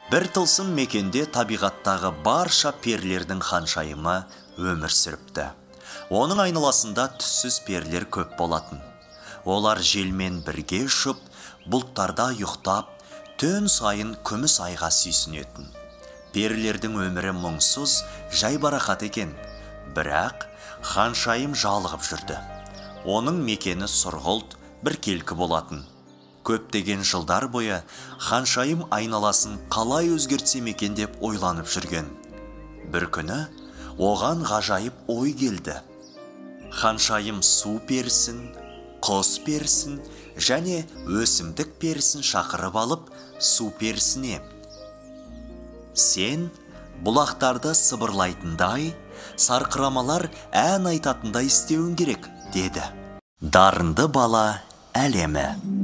Бір тылсым мекенде табиғаттағы барша перілердің ханшайымы өмір сүріпті. Оның айналасында түссіз перілер көп болатын. Олар желмен бірге ұшып, бұлттарда ұйықтап, түн сайын күміс айға сүйсінетін. Перілердің өмірі мұңсыз, жайбарақат екен. Бірақ ханшайым жалығып жүрді. Оның мекені сұрғылт, біркелкі болатын. Көптеген жылдар бойы ханшайым айналасын қалай өзгертсем екен деп ойланып жүрген. Бір күні оған ғажайып ой келді. Ханшайым су перісін, құс перісін және өсімдік перісін шақырып алып, су перісіне: "Сен бұлақтарды сыбырлайтындай, сарқырамалар ән айтатындай істеуің керек", деді. Дарынды бала әлемі.